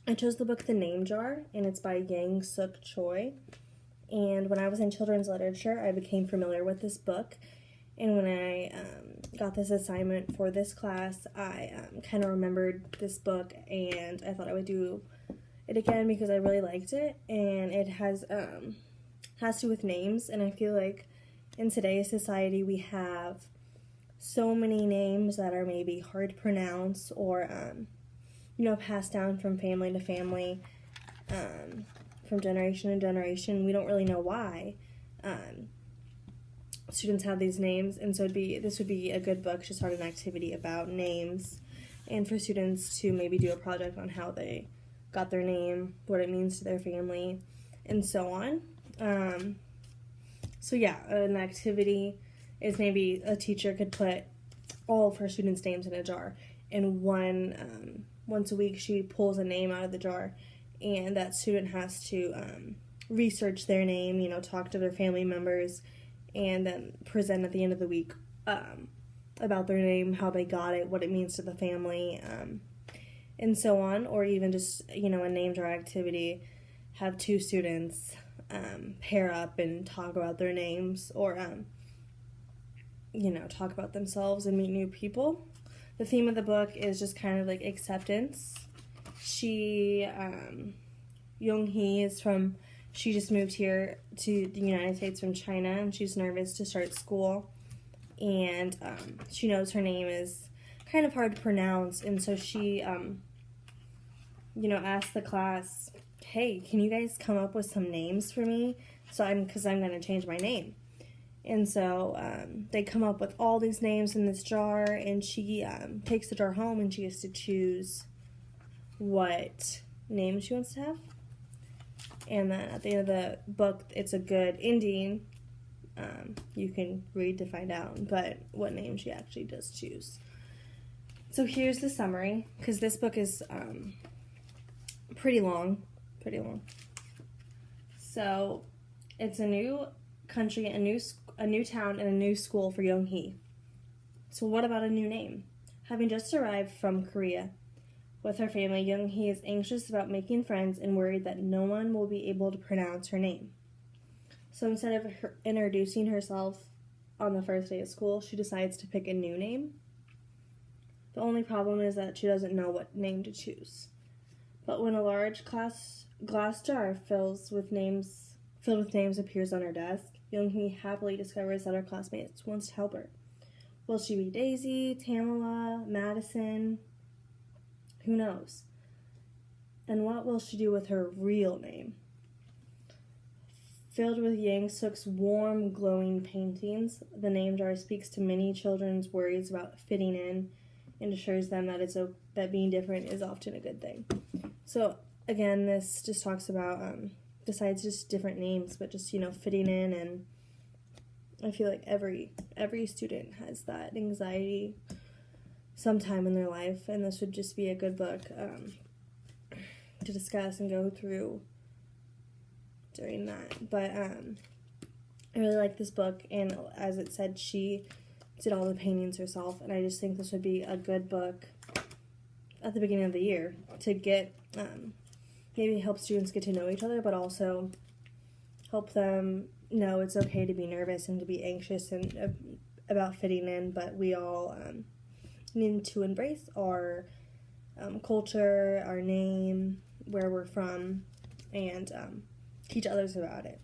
I chose the book The Name Jar, and it's by Yang Suk Choi. And when I was in children's literature, I became familiar with this book. And when I got this assignment for this class, I kind of remembered this book, and I thought I would do it again because I really liked it. And it has to do with names, and I feel like in today's society we have so many names that are maybe hard to pronounce or passed down from family to family, from generation to generation. We don't really know why students have these names, and so this would be a good book to start an activity about names, and for students to maybe do a project on how they got their name, what it means to their family, and so on. So yeah, an activity is maybe a teacher could put all of her students' names in a jar, and once a week she pulls a name out of the jar, and that student has to research their name, talk to their family members, and then present at the end of the week about their name, how they got it, what it means to the family, and so on. Or even just, a name jar activity, have two students pair up and talk about their names, or, talk about themselves and meet new people. The theme of the book is just kind of like acceptance. She just moved here to the United States from China, and she's nervous to start school. And she knows her name is kind of hard to pronounce, and so she, asked the class, hey, can you guys come up with some names for me? Because I'm going to change my name. And so they come up with all these names in this jar, and she takes the jar home, and she has to choose what name she wants to have. And then at the end of the book, it's a good ending. You can read to find out, but what name she actually does choose. So here's the summary, because this book is pretty long. So it's a new country, a new town, and a new school for Young-hee. So what about a new name? Having just arrived from Korea with her family, Young-hee is anxious about making friends and worried that no one will be able to pronounce her name. So instead of introducing herself on the first day of school, she decides to pick a new name. The only problem is that she doesn't know what name to choose. But when a large glass jar filled with names appears on her desk, Young-hee happily discovers that her classmates wants to help her. Will she be Daisy, Tamala, Madison? Who knows? And what will she do with her real name? Filled with Yang Suk's warm, glowing paintings, the name jar speaks to many children's worries about fitting in and assures them that being different is often a good thing. So again, this just talks about, besides just different names, but just, fitting in, and I feel like every student has that anxiety sometime in their life, and this would just be a good book to discuss and go through during that. But I really like this book, and as it said, she did all the paintings herself, and I just think this would be a good book at the beginning of the year to get maybe help students get to know each other, but also help them know it's okay to be nervous and to be anxious and about fitting in, but we all need to embrace our culture, our name, where we're from, and teach others about it.